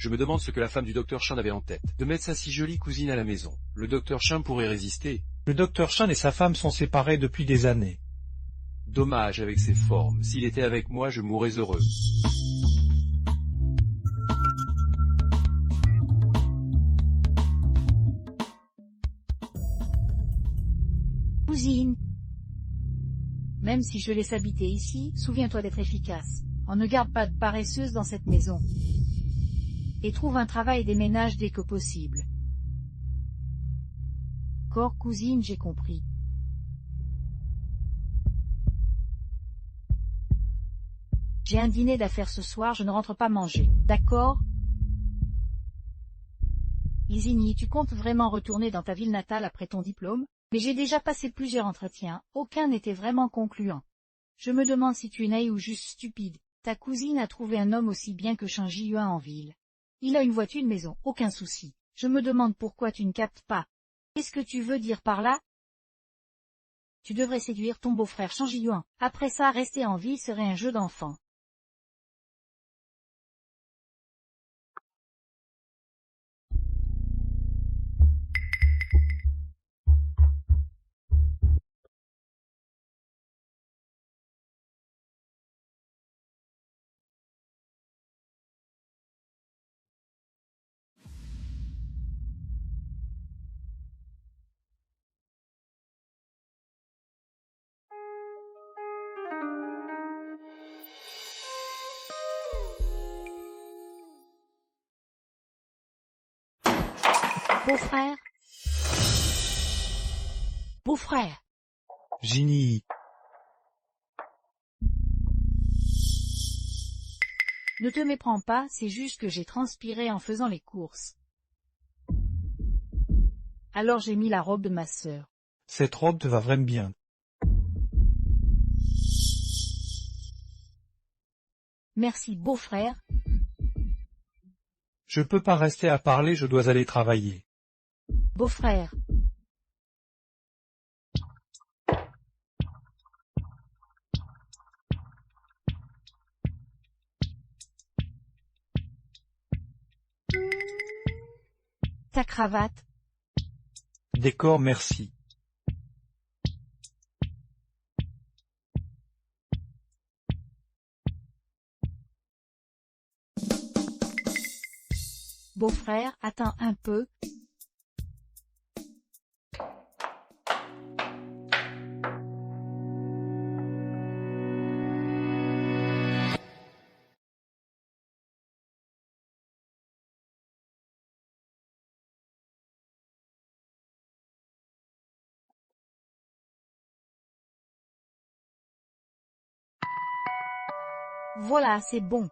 Je me demande ce que la femme du docteur Chin avait en tête. De mettre sa si jolie cousine à la maison. Le docteur Chin pourrait résister. Le docteur Chin et sa femme sont séparés depuis des années. Dommage avec ses formes. S'il était avec moi, je mourrais heureux. Cousine. Même si je laisse habiter ici, souviens-toi d'être efficace. On ne garde pas de paresseuse dans cette maison. Et trouve un travail et déménage dès que possible. D'accord, cousine, j'ai compris. J'ai un dîner d'affaires ce soir, je ne rentre pas manger. D'accord? Isigny, tu comptes vraiment retourner dans ta ville natale après ton diplôme? Mais j'ai déjà passé plusieurs entretiens, aucun n'était vraiment concluant. Je me demande si tu es naïf ou juste stupide. Ta cousine a trouvé un homme aussi bien que Shen Jiyuan en ville. Il a une voiture, une maison, aucun souci. Je me demande pourquoi tu ne captes pas. Qu'est-ce que tu veux dire par là? Tu devrais séduire ton beau-frère Shen Jiyuan. Après ça, rester en ville serait un jeu d'enfant. Beau-frère? Beau-frère? Ginny, Ne te méprends pas, c'est juste que j'ai transpiré en faisant les courses. Alors j'ai mis la robe de ma sœur. cette robe te va vraiment bien. Merci, beau-frère. Je peux pas rester à parler, je dois aller travailler. Beau-frère. Ta cravate? Décor, merci. Beau-frère, attends un peu. Voilà, c'est bon.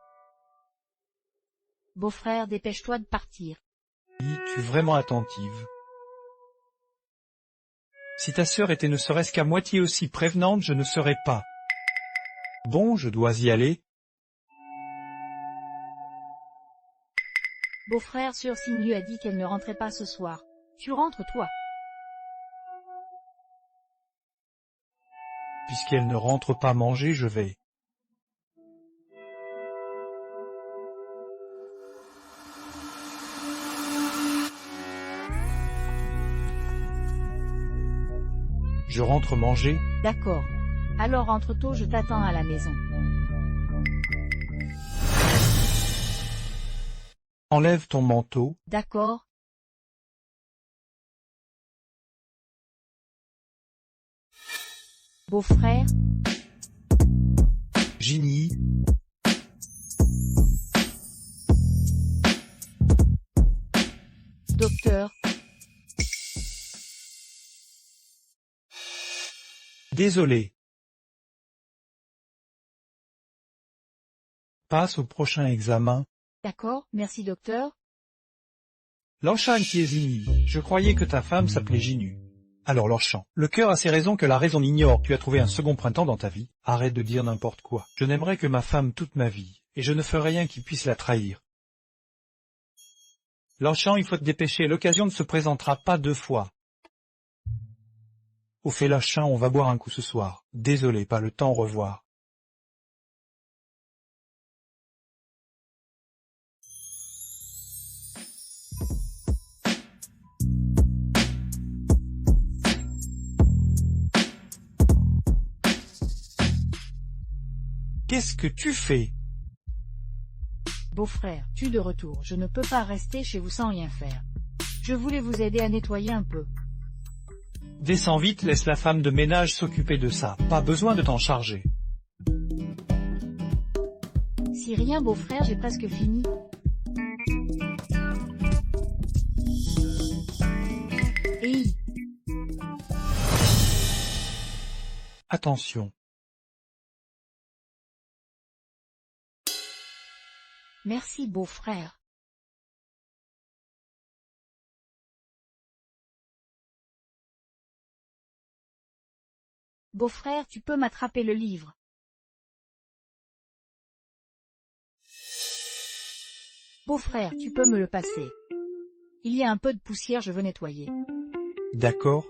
Beau-frère, dépêche-toi de partir. Oui, tu es vraiment attentive. Si ta sœur était ne serait-ce qu'à moitié aussi prévenante, je ne serais pas. Bon, je dois y aller. Beau-frère, sœur Signu a dit qu'elle ne rentrait pas ce soir. Tu rentres, toi. Puisqu'elle ne rentre pas manger, je vais. Je rentre manger. D'accord. Alors rentre tôt, je t'attends à la maison. Enlève ton manteau. D'accord. Beau-frère? Ginny. Docteur? Désolé. Passe au prochain examen. D'accord, merci docteur. Lorchan qui est Ginny. Je croyais que ta femme s'appelait Ginu. Alors Lorchan, le cœur a ses raisons que la raison n'ignore. Tu as trouvé un second printemps dans ta vie. Arrête de dire n'importe quoi. Je n'aimerais que ma femme toute ma vie, et je ne ferai rien qui puisse la trahir. Lorchan, il faut te dépêcher, l'occasion ne se présentera pas deux fois. Au fait Lorchan, on va boire un coup ce soir. Désolé, pas le temps, au revoir. Qu'est-ce que tu fais? Beau-frère, tu de retour, je ne peux pas rester chez vous sans rien faire. Je voulais vous aider à nettoyer un peu. Descends vite, laisse la femme de ménage s'occuper de ça, pas besoin de t'en charger. Si rien beau-frère, j'ai presque fini. Hey, Attention. merci beau-frère. Beau-frère, tu peux m'attraper le livre. Beau-frère, tu peux me le passer. Il y a un peu de poussière, je veux nettoyer. D'accord.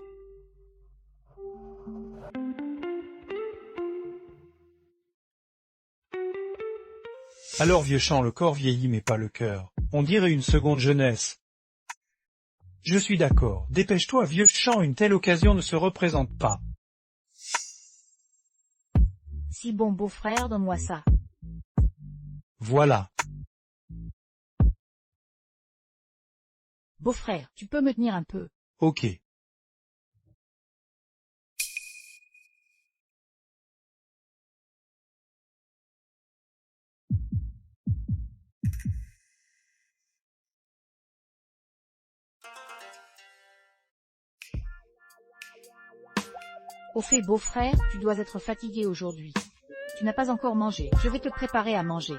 Alors vieux Champ, le corps vieillit mais pas le cœur. On dirait une seconde jeunesse. Je suis d'accord. Dépêche-toi vieux Champ, une telle occasion ne se représente pas. Si bon beau-frère, donne-moi ça. Voilà. Beau-frère, tu peux me tenir un peu. Ok. Au fait beau-frère, tu dois être fatigué aujourd'hui. Tu n'as pas encore mangé, je vais te préparer à manger.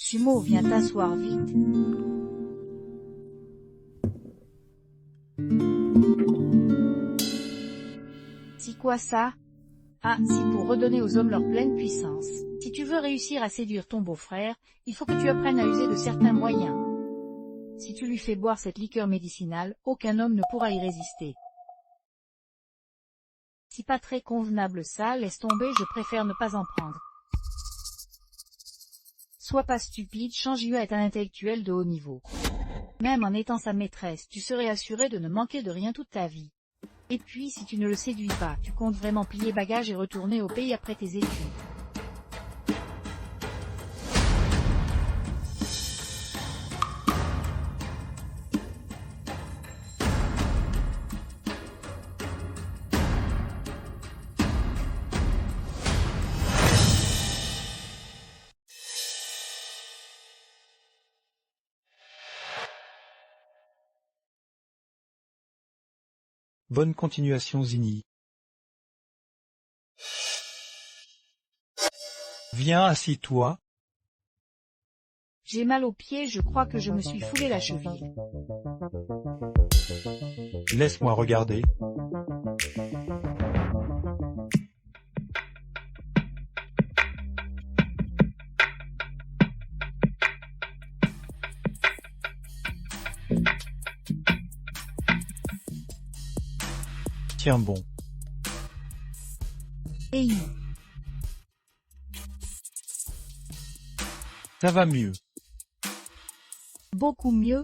Sumo, viens t'asseoir vite. C'est quoi ça? Ah, c'est pour redonner aux hommes leur pleine puissance. Si tu veux réussir à séduire ton beau-frère, il faut que tu apprennes à user de certains moyens. Si tu lui fais boire cette liqueur médicinale, aucun homme ne pourra y résister. C'est pas très convenable ça, laisse tomber, je préfère ne pas en prendre. Sois pas stupide, Change-Yue est un intellectuel de haut niveau. Même en étant sa maîtresse, tu serais assuré de ne manquer de rien toute ta vie. Et puis, si tu ne le séduis pas, tu comptes vraiment plier bagages et retourner au pays après tes études. Bonne continuation Zinni. Viens, assis-toi. J'ai mal aux pieds, je crois que je me suis foulé la cheville. Laisse-moi regarder. Tiens bon. Hey, Ça va mieux. beaucoup mieux.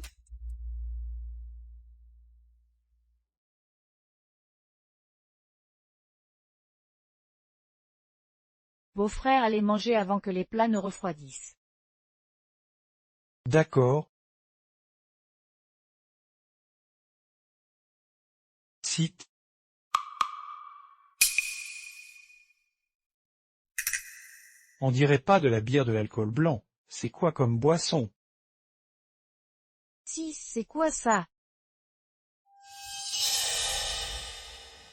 Beau-frère, allez manger avant que les plats ne refroidissent. D'accord. Cite. On dirait pas de la bière de l'alcool blanc. C'est quoi comme boisson? Si, c'est quoi ça?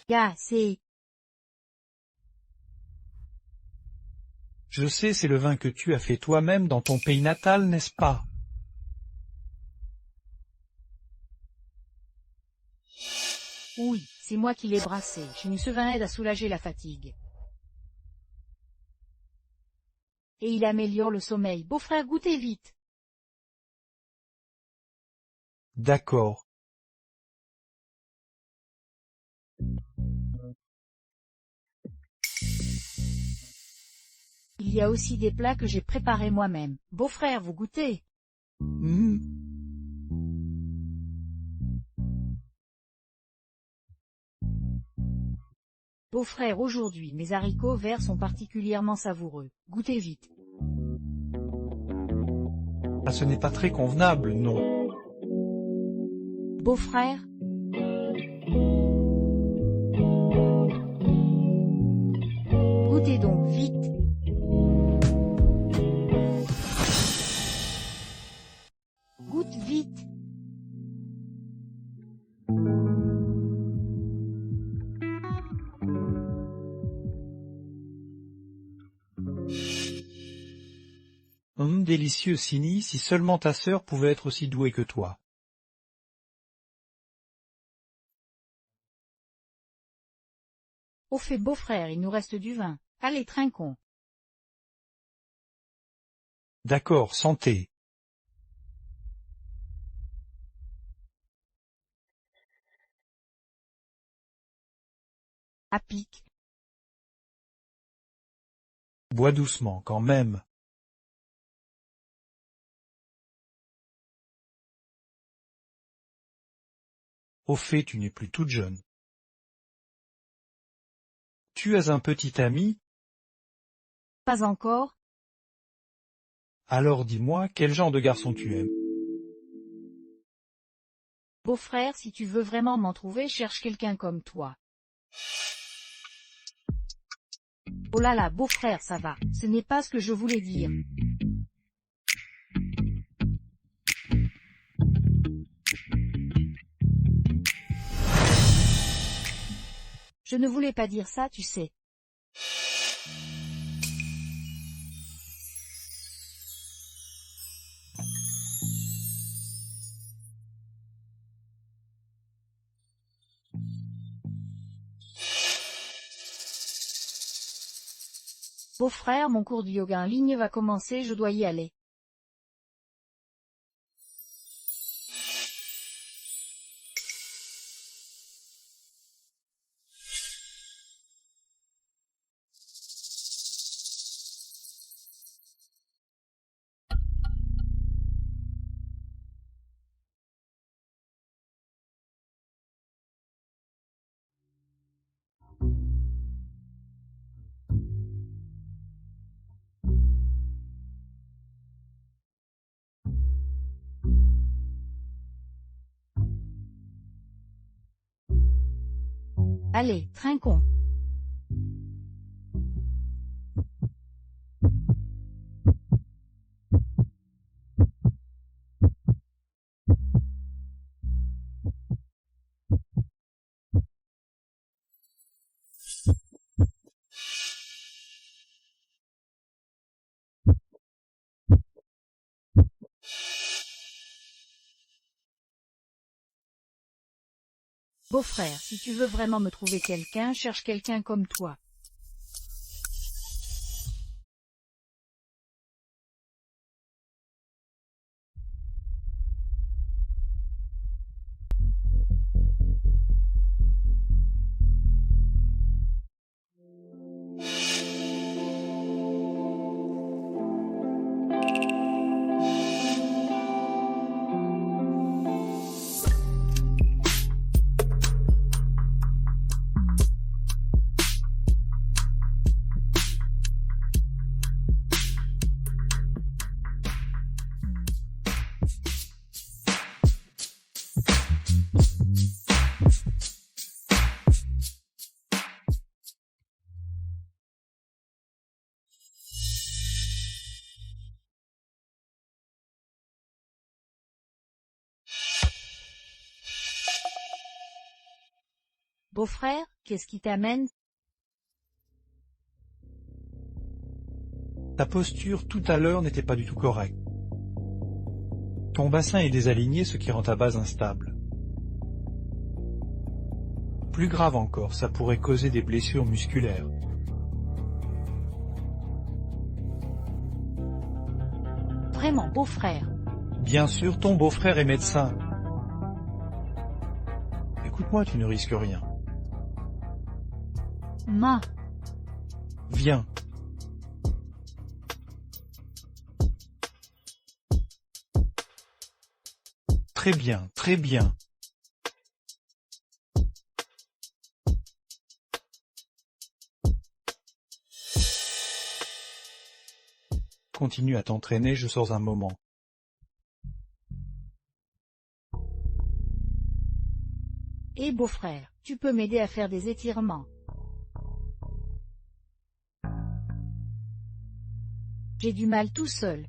Gars, c'est... Je sais, c'est le vin que tu as fait toi-même dans ton pays natal, n'est-ce pas? Oui, c'est moi qui l'ai brassé. Ce vin aide à soulager la fatigue. Et il améliore le sommeil. Beau-frère, goûtez vite. D'accord. Il y a aussi des plats que j'ai préparés moi-même. Beau-frère, vous goûtez? Hmm. Beau-frère, aujourd'hui, mes haricots verts sont particulièrement savoureux. Goûtez vite. Ah, ce n'est pas très convenable, non. Beau-frère? Goûtez donc vite. Goûte vite. Délicieux Sini, si seulement ta sœur pouvait être aussi douée que toi. Au fait, beau-frère, il nous reste du vin. Allez, trinquons. D'accord, santé. À pic. Bois doucement, quand même. Au fait, tu n'es plus toute jeune. Tu as un petit ami? Pas encore? Alors dis-moi, quel genre de garçon tu aimes? Beau-frère, si tu veux vraiment m'en trouver, cherche quelqu'un comme toi. Oh là là, beau-frère, ça va. Ce n'est pas ce que je voulais dire. Je ne voulais pas dire ça, tu sais. Beau-frère, mon cours de yoga en ligne va commencer, je dois y aller. Allez, trinquons. Beau-frère, si tu veux vraiment me trouver quelqu'un, cherche quelqu'un comme toi. Beau-frère, qu'est-ce qui t'amène? Ta posture tout à l'heure n'était pas du tout correcte. Ton bassin est désaligné, ce qui rend ta base instable. Plus grave encore, ça pourrait causer des blessures musculaires. Vraiment, beau-frère. Bien sûr, ton beau-frère est médecin. Écoute-moi, tu ne risques rien. Ma, Viens. Très bien, très bien. Continue à t'entraîner, je sors un moment. et beau-frère, tu peux m'aider à faire des étirements. J'ai du mal tout seul.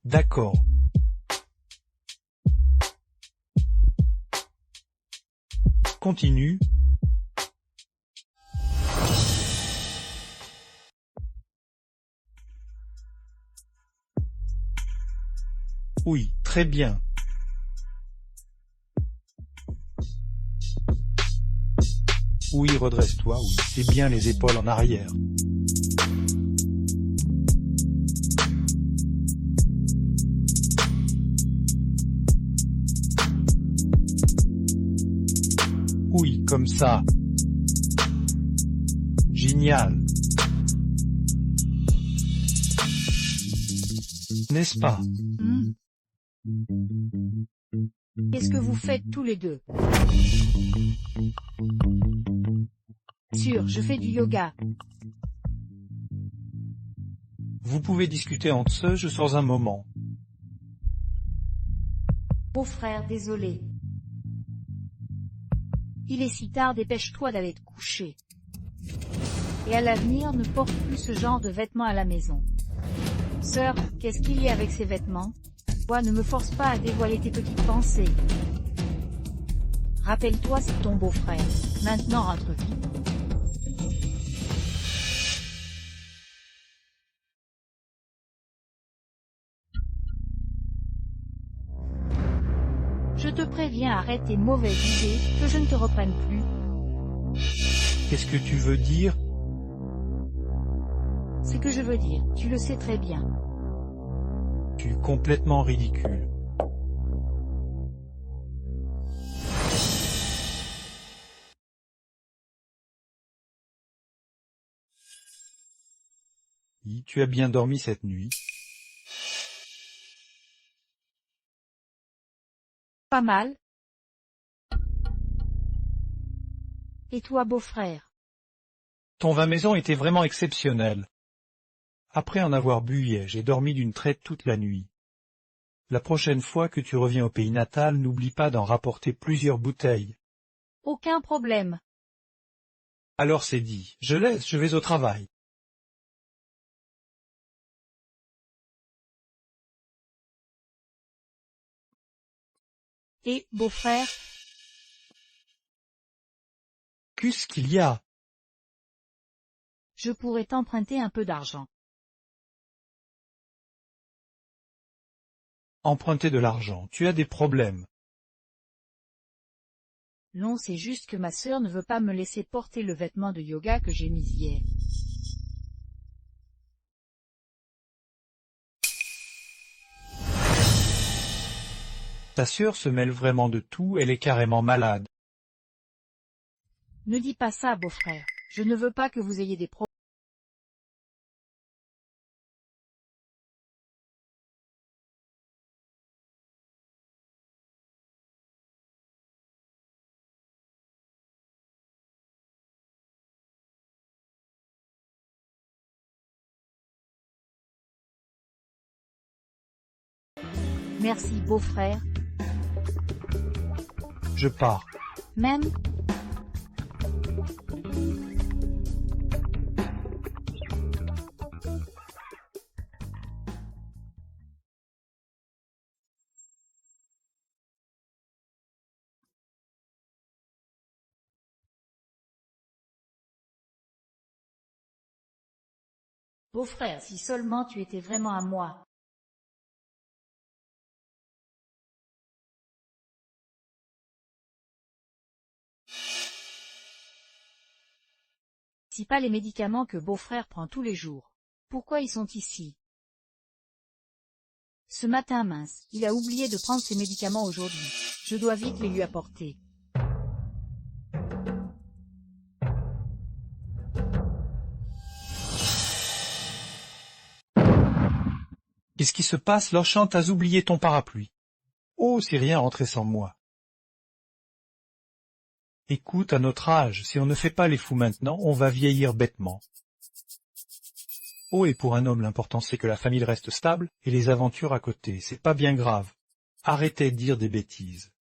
D'accord. Continue. Oui, très bien. Oui, redresse-toi, oui, c'est bien les épaules en arrière. Oui, comme ça. Génial. N'est-ce pas? Hmm. Qu'est-ce que vous faites tous les deux? Sûr, je fais du yoga. Vous pouvez discuter entre eux, je sors un moment. Beau-frère, désolé. Il est si tard, dépêche-toi d'aller te coucher. Et à l'avenir, ne porte plus ce genre de vêtements à la maison. Sœur, qu'est-ce qu'il y a avec ces vêtements? Toi, ne me force pas à dévoiler tes petites pensées. Rappelle-toi, c'est ton beau-frère. Maintenant, rentre vite. Je te préviens, arrête tes mauvaises idées, que je ne te reprenne plus. Qu'est-ce que tu veux dire? C'est que je veux dire, tu le sais très bien. Tu es complètement ridicule. Tu as bien dormi cette nuit? Pas mal. Et toi, beau-frère? Ton vin maison était vraiment exceptionnel. Après en avoir bu hier, j'ai dormi d'une traite toute la nuit. La prochaine fois que tu reviens au pays natal, n'oublie pas d'en rapporter plusieurs bouteilles. Aucun problème. Alors c'est dit, je laisse, je vais au travail. Et, beau-frère, Qu'est-ce qu'il y a? je pourrais t'emprunter un peu d'argent. Emprunter de l'argent, tu as des problèmes. Non, c'est juste que ma sœur ne veut pas me laisser porter le vêtement de yoga que j'ai mis hier. Ta sœur se mêle vraiment de tout, elle est carrément malade. Ne dis pas ça, beau-frère. Je ne veux pas que vous ayez des problèmes. Merci, beau-frère. Je pars. Même? Beau-frère, si seulement tu étais vraiment à moi. Si pas les médicaments que beau-frère prend tous les jours. Pourquoi ils sont ici? Ce matin mince, il a oublié de prendre ses médicaments aujourd'hui. Je dois vite les lui apporter. Qu'est-ce qui se passe, Lorchan, t'as oublié ton parapluie? Oh, c'est rien rentrer sans moi. Écoute, à notre âge, si on ne fait pas les fous maintenant, on va vieillir bêtement. Oh, et pour un homme, l'important c'est que la famille reste stable, et les aventures à côté, c'est pas bien grave. Arrêtez de dire des bêtises.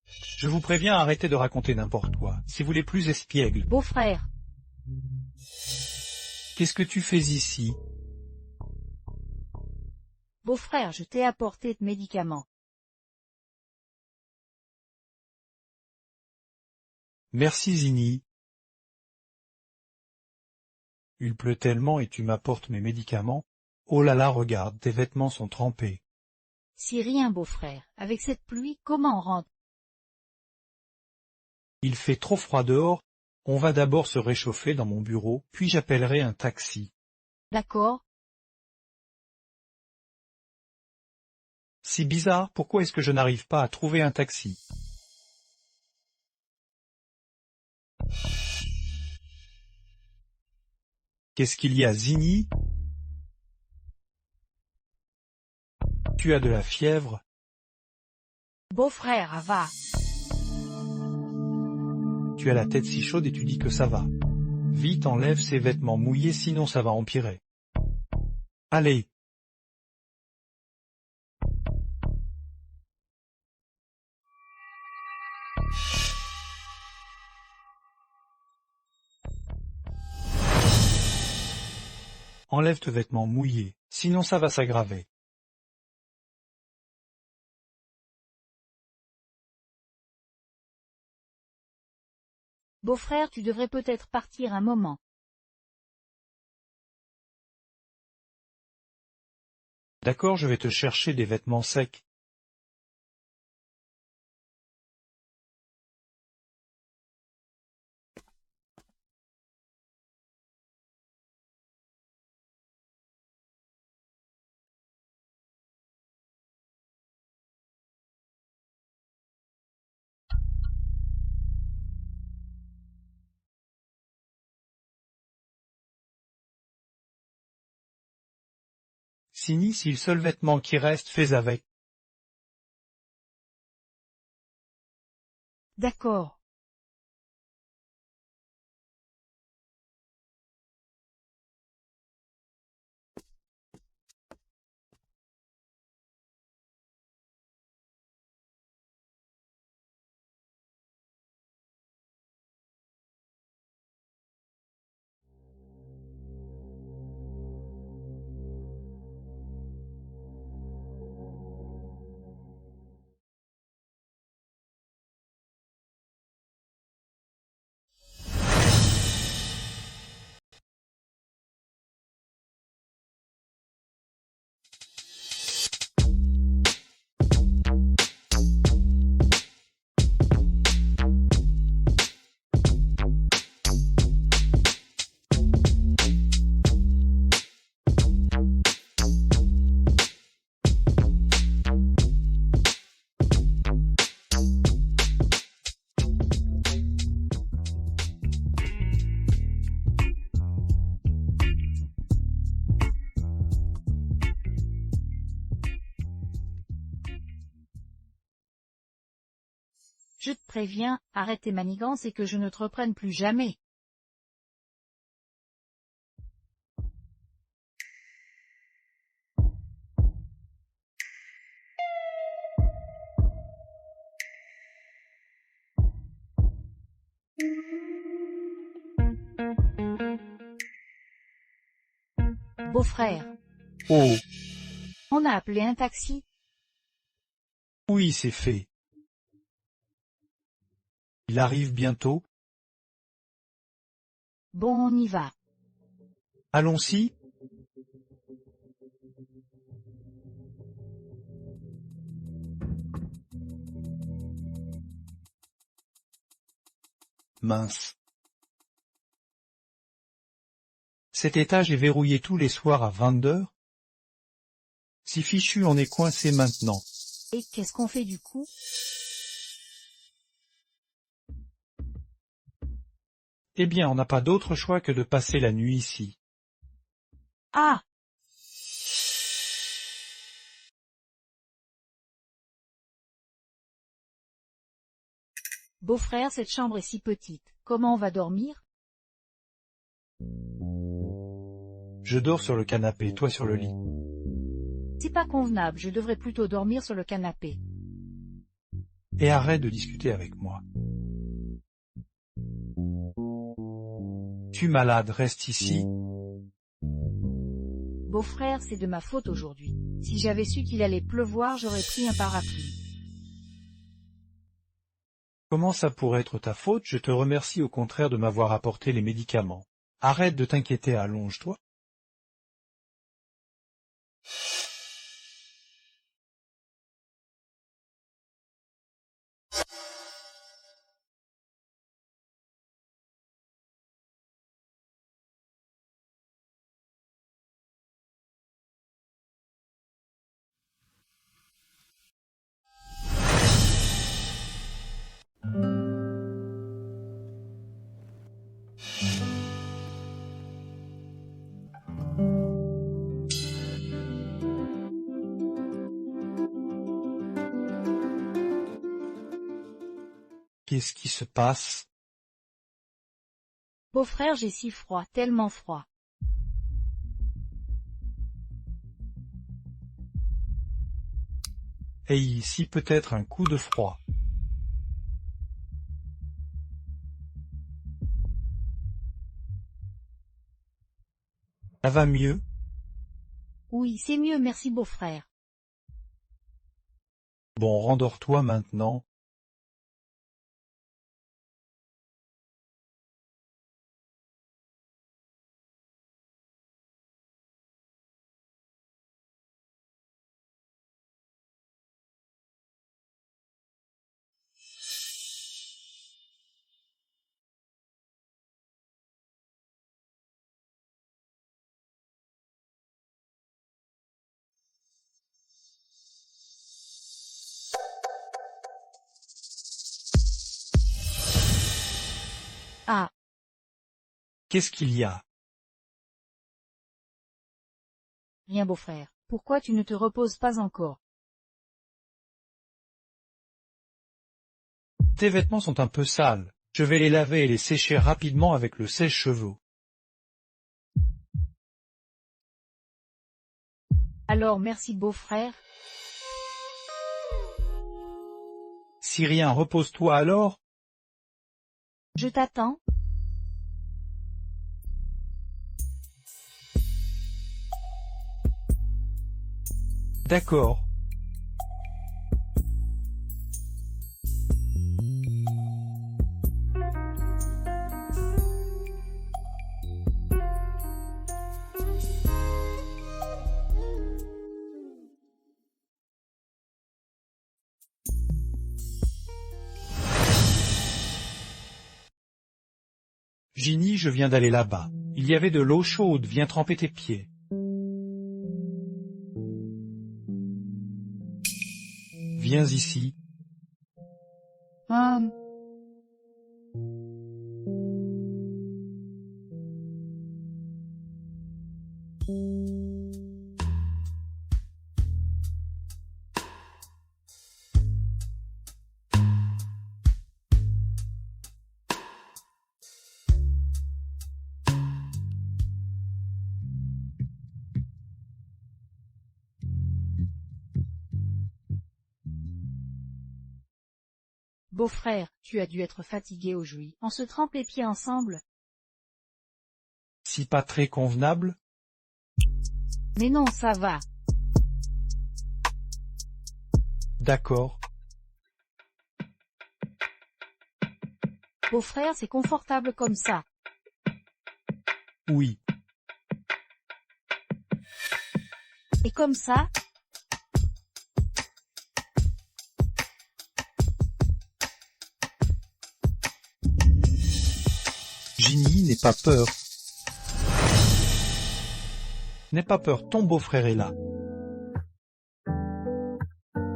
Je vous préviens, arrêtez de raconter n'importe quoi, si vous les plus espiègles. Beau-frère, Qu'est-ce que tu fais ici? beau-frère, je t'ai apporté de médicaments. Merci, Zini. Il pleut tellement et tu m'apportes mes médicaments. Oh là là, regarde, tes vêtements sont trempés. Si rien, beau-frère, avec cette pluie, comment on rentre? Il fait trop froid dehors. On va d'abord se réchauffer dans mon bureau, puis j'appellerai un taxi. D'accord? C'est bizarre, pourquoi est-ce que je n'arrive pas à trouver un taxi? Qu'est-ce qu'il y a, Zini? Tu as de la fièvre? Beau-frère, va. Tu as la tête si chaude et tu dis que ça va. Vite, enlève ces vêtements mouillés, sinon ça va empirer. Allez. Enlève tes vêtements mouillés, sinon ça va s'aggraver. Beau-frère, tu devrais peut-être partir un moment. D'accord, je vais te chercher des vêtements secs. Sini, si le seul vêtement qui reste, fais avec. D'accord. Je te préviens, arrête tes manigances et que je ne te reprenne plus jamais. Beau-frère, Oh, on a appelé un taxi. oui, c'est fait. Il arrive bientôt. Bon, on y va. Allons-y. Mince. Cet étage est verrouillé tous les soirs à 22 heures. Si fichu, on est coincé maintenant. Et qu'est-ce qu'on fait du coup? Eh bien, on n'a pas d'autre choix que de passer la nuit ici. Ah! Beau-frère, cette chambre est si petite. Comment on va dormir? Je dors sur le canapé, toi sur le lit. C'est pas convenable, je devrais plutôt dormir sur le canapé. Et arrête de discuter avec moi. Tu es malade, reste ici. Beau-frère, c'est de ma faute aujourd'hui. Si j'avais su qu'il allait pleuvoir, j'aurais pris un parapluie. Comment ça pourrait être ta faute? Je te remercie au contraire de m'avoir apporté les médicaments. Arrête de t'inquiéter, allonge-toi. Qu'est-ce qui se passe? Beau-frère, j'ai si froid, tellement froid. Et ici peut-être un coup de froid. Ça va mieux? Oui, c'est mieux, merci beau-frère. Bon, rendors-toi maintenant. Ah! Qu'est-ce qu'il y a? Rien beau-frère. Pourquoi tu ne te reposes pas encore? Tes vêtements sont un peu sales. Je vais les laver et les sécher rapidement avec le sèche-cheveux. Alors merci beau-frère. Si rien, repose-toi alors. Je t'attends. D'accord. Ginny, je viens d'aller là-bas. Il y avait de l'eau chaude, viens tremper tes pieds. Viens ici. Beau-frère, tu as dû être fatigué aujourd'hui. On se trempe les pieds ensemble? Si pas très convenable. Mais non, ça va. D'accord. Beau-frère, c'est confortable comme ça. Oui. Et comme ça? Ginny, n'aie pas peur. N'aie pas peur, ton beau-frère est là.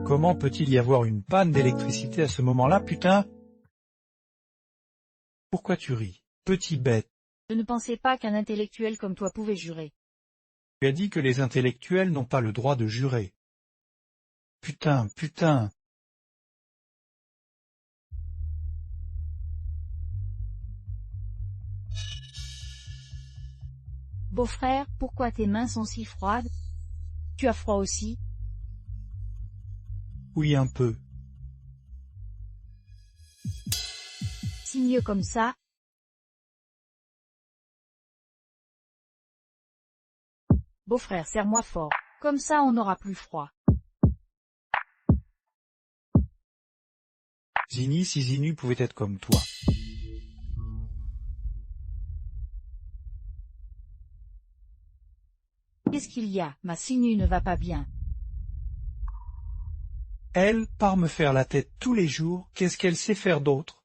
Comment peut-il y avoir une panne d'électricité à ce moment-là, putain? Pourquoi tu ris, petit bête? Je ne pensais pas qu'un intellectuel comme toi pouvait jurer. Tu as dit que les intellectuels n'ont pas le droit de jurer. Putain, putain. Beau-frère, pourquoi tes mains sont si froides? Tu as froid aussi? Oui, un peu. Si mieux comme ça. Beau-frère, serre-moi fort. Comme ça on n'aura plus froid. Zini, si Zinu pouvait être comme toi. Qu'est-ce qu'il y a? Ma Sinu ne va pas bien. Elle part me faire la tête tous les jours, qu'est-ce qu'elle sait faire d'autre?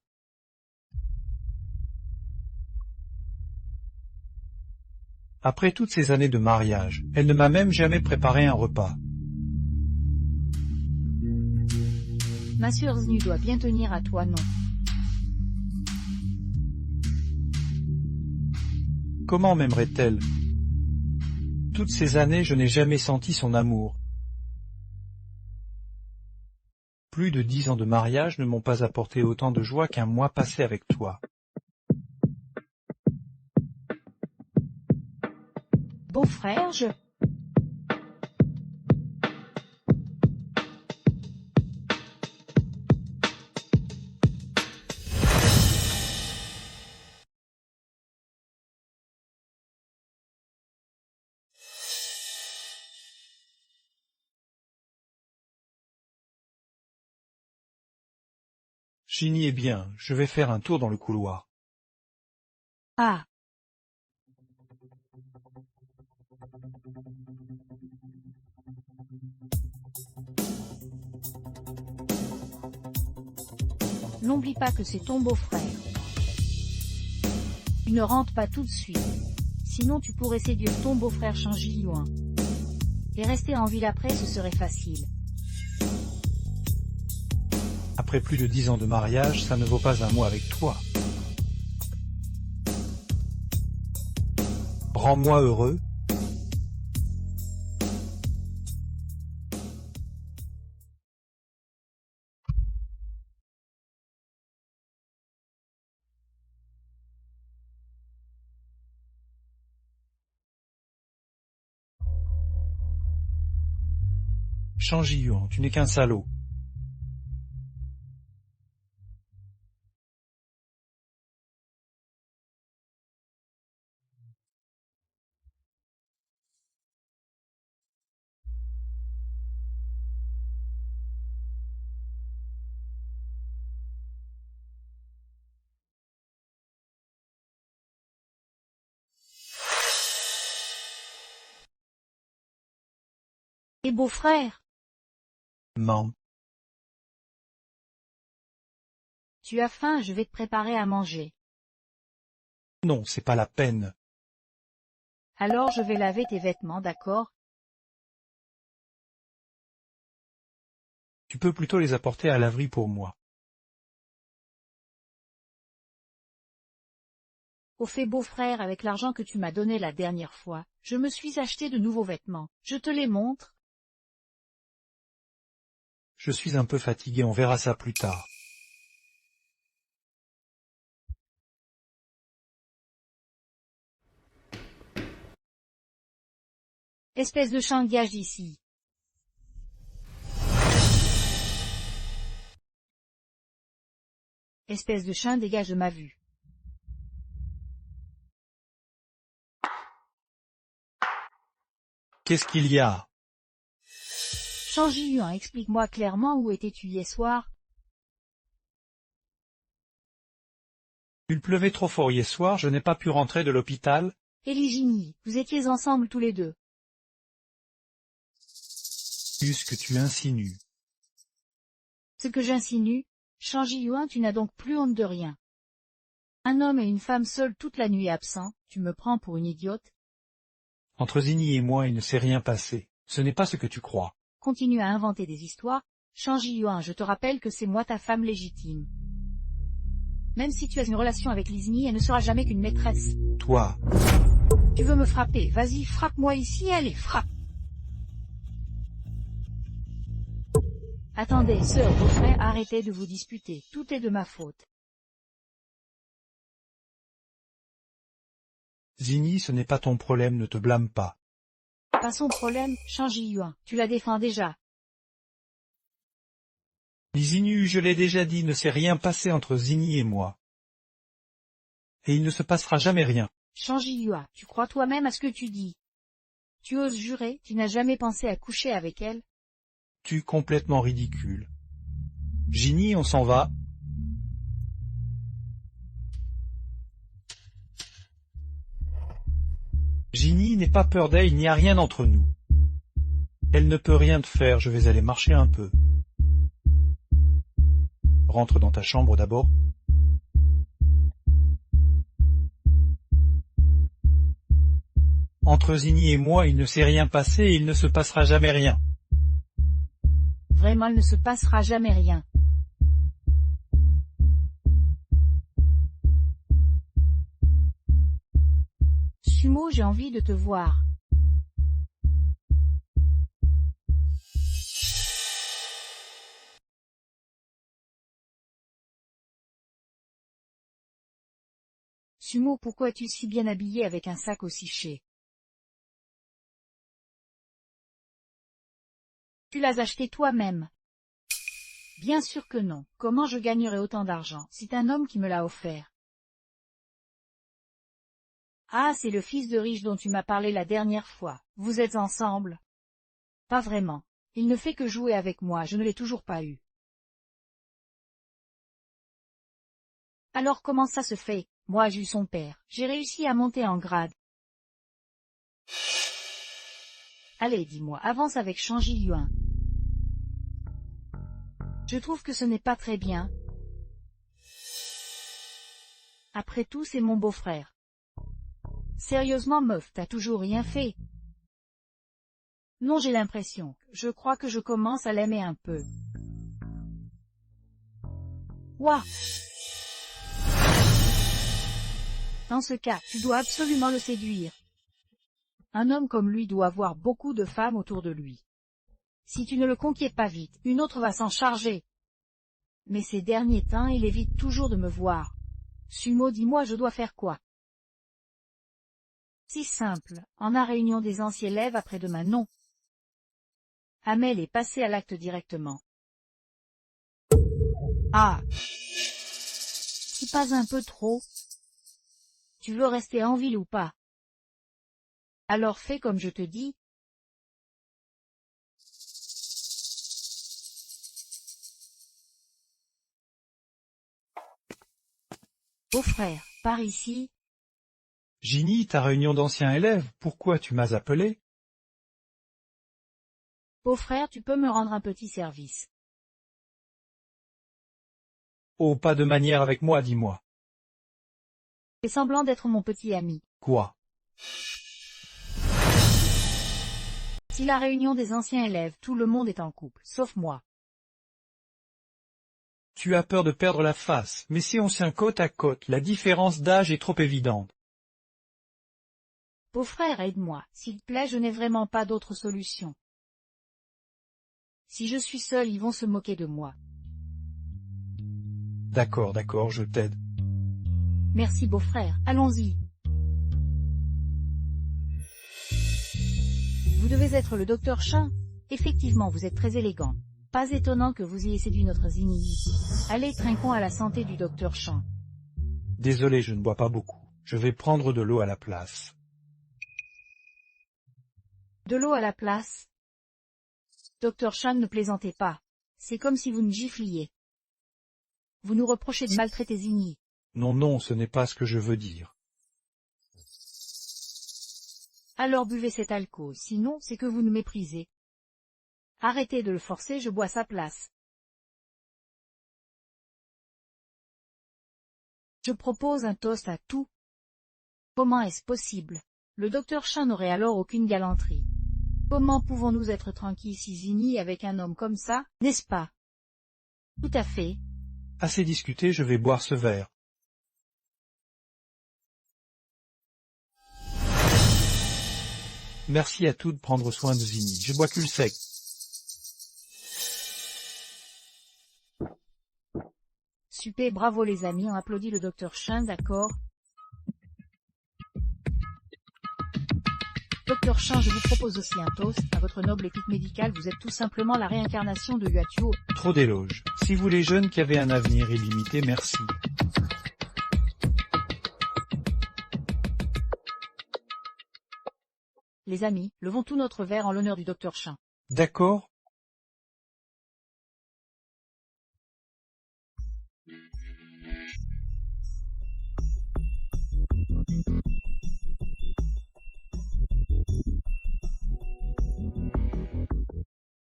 Après toutes ces années de mariage, elle ne m'a même jamais préparé un repas. Ma sœur Zinu doit bien tenir à toi, non? Comment m'aimerait-elle? Toutes ces années, je n'ai jamais senti son amour. Plus de 10 ans de mariage ne m'ont pas apporté autant de joie qu'un mois passé avec toi. Beau-frère, Ginny est bien, je vais faire un tour dans le couloir. Ah. N'oublie pas que c'est ton beau-frère. Tu ne rentres pas tout de suite. Sinon tu pourrais séduire ton beau-frère Changi Yuan. Et rester en ville après ce serait facile. Après plus de 10 ans de mariage, ça ne vaut pas un mois avec toi. Rends-moi heureux. Changi Yuan, tu n'es qu'un salaud. Et beau-frère, Maman. tu as faim, je vais te préparer à manger. Non, c'est pas la peine. Alors je vais laver tes vêtements, d'accord? Tu peux plutôt les apporter à la laverie pour moi. Au fait beau-frère, avec l'argent que tu m'as donné la dernière fois, je me suis acheté de nouveaux vêtements. Je te les montre. Je suis un peu fatigué, on verra ça plus tard. Espèce de chien, dégage d'ici. Espèce de chien, dégage de ma vue. Qu'est-ce qu'il y a? Changi Yuan, explique-moi clairement où étais-tu hier soir? Il pleuvait trop fort hier soir, je n'ai pas pu rentrer de l'hôpital. Eligini, vous étiez ensemble tous les deux. Puisque tu insinues. Ce que j'insinue, Changi Yuan, tu n'as donc plus honte de rien. Un homme et une femme seuls toute la nuit absents, tu me prends pour une idiote? Entre Zini et moi, il ne s'est rien passé. Ce n'est pas ce que tu crois. Continue à inventer des histoires, Shang Jiyuan, je te rappelle que c'est moi ta femme légitime. Même si tu as une relation avec Lizini, elle ne sera jamais qu'une maîtresse. Toi, Tu veux me frapper? Vas-y, frappe-moi ici, allez, frappe. Attendez, sœur, vos frères, arrêtez de vous disputer, tout est de ma faute. Zini, ce n'est pas ton problème, ne te blâme pas. Pas son problème, Shang Jiyuan, tu la défends déjà. Lizinu, je l'ai déjà dit, ne s'est rien passé entre Zini et moi. Et il ne se passera jamais rien. Shang Jiyuan, tu crois toi-même à ce que tu dis? Tu oses jurer, tu n'as jamais pensé à coucher avec elle? Tu complètement ridicule. Ginny, on s'en va. Ginny, n'aie pas peur d'elle, il n'y a rien entre nous. Elle ne peut rien te faire, je vais aller marcher un peu. Rentre dans ta chambre d'abord. Entre Zinni et moi, il ne s'est rien passé et il ne se passera jamais rien. Vraiment, il ne se passera jamais rien. Sumo, j'ai envie de te voir. Sumo, pourquoi es-tu si bien habillé avec un sac aussi cher? Tu l'as acheté toi-même? Bien sûr que non. Comment je gagnerais autant d'argent? C'est un homme qui me l'a offert. Ah, c'est le fils de riche dont tu m'as parlé la dernière fois. Vous êtes ensemble? Pas vraiment. Il ne fait que jouer avec moi, je ne l'ai toujours pas eu. Alors comment ça se fait? Moi j'ai eu son père, j'ai réussi à monter en grade. Allez, dis-moi, avance avec Shang Jiyuan. Je trouve que ce n'est pas très bien. Après tout, c'est mon beau-frère. Sérieusement, meuf, t'as toujours rien fait. Non, j'ai l'impression. Je crois que je commence à l'aimer un peu. Ouah! Dans ce cas, tu dois absolument le séduire. Un homme comme lui doit avoir beaucoup de femmes autour de lui. Si tu ne le conquiers pas vite, une autre va s'en charger. Mais ces derniers temps, il évite toujours de me voir. Sumo, dis-moi, je dois faire quoi? Si simple, en la réunion des anciens élèves après-demain, non. Amel est passé à l'acte directement. Ah! C'est pas un peu trop? Tu veux rester en ville ou pas? Alors fais comme je te dis. Beau-frère, par ici. Ginny, ta réunion d'anciens élèves, pourquoi tu m'as appelé? Beau-frère, tu peux me rendre un petit service. Oh, pas de manière avec moi, dis-moi. Fais semblant d'être mon petit ami. Quoi? Si la réunion des anciens élèves, tout le monde est en couple, sauf moi. Tu as peur de perdre la face, mais si on tient côte à côte, la différence d'âge est trop évidente. Beau-frère, aide-moi, s'il te plaît, je n'ai vraiment pas d'autre solution. Si je suis seul, ils vont se moquer de moi. D'accord, d'accord, je t'aide. Merci beau-frère, allons-y. Vous devez être le docteur Shang. Effectivement, vous êtes très élégant. Pas étonnant que vous ayez séduit notre Zinni. Allez, trinquons à la santé du docteur Shang. Désolé, je ne bois pas beaucoup. Je vais prendre de l'eau à la place. De l'eau à la place? Docteur Shang, ne plaisantez pas. C'est comme si vous nous gifliez. Vous nous reprochez de maltraiter Zinni. Non, non, ce n'est pas ce que je veux dire. Alors buvez cet alcool, sinon c'est que vous nous méprisez. Arrêtez de le forcer, je bois sa place. Je propose un toast à tout. Comment est-ce possible? Le docteur Shang n'aurait alors aucune galanterie. Comment pouvons-nous être tranquilles ici, Zini, avec un homme comme ça, n'est-ce pas? Tout à fait. Assez discuté, je vais boire ce verre. Merci à tous de prendre soin de Zini. Je bois cul sec. Super, bravo les amis, on applaudit le docteur Chen, d'accord? Docteur Chen, je vous propose aussi un toast. À votre noble équipe médicale, vous êtes tout simplement la réincarnation de Yuatuo. Trop d'éloges. Si vous les jeunes qui avaient un avenir illimité, merci. Les amis, levons tout notre verre en l'honneur du docteur Chen. D'accord.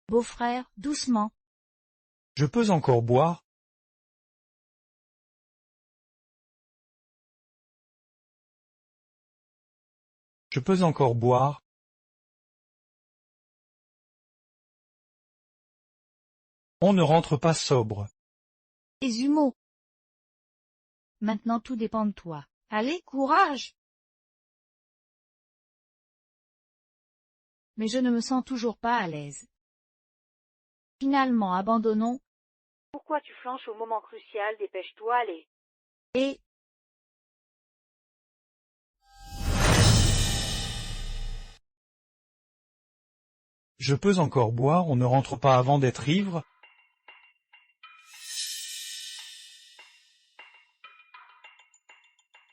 Beau-frère, doucement. Je peux encore boire? Je peux encore boire? On ne rentre pas sobre. Esumo. Maintenant tout dépend de toi. Allez, courage! Mais je ne me sens toujours pas à l'aise. Finalement, abandonnons. Pourquoi tu flanches au moment crucial? Dépêche-toi, allez. Et... Je peux encore boire, on ne rentre pas avant d'être ivre?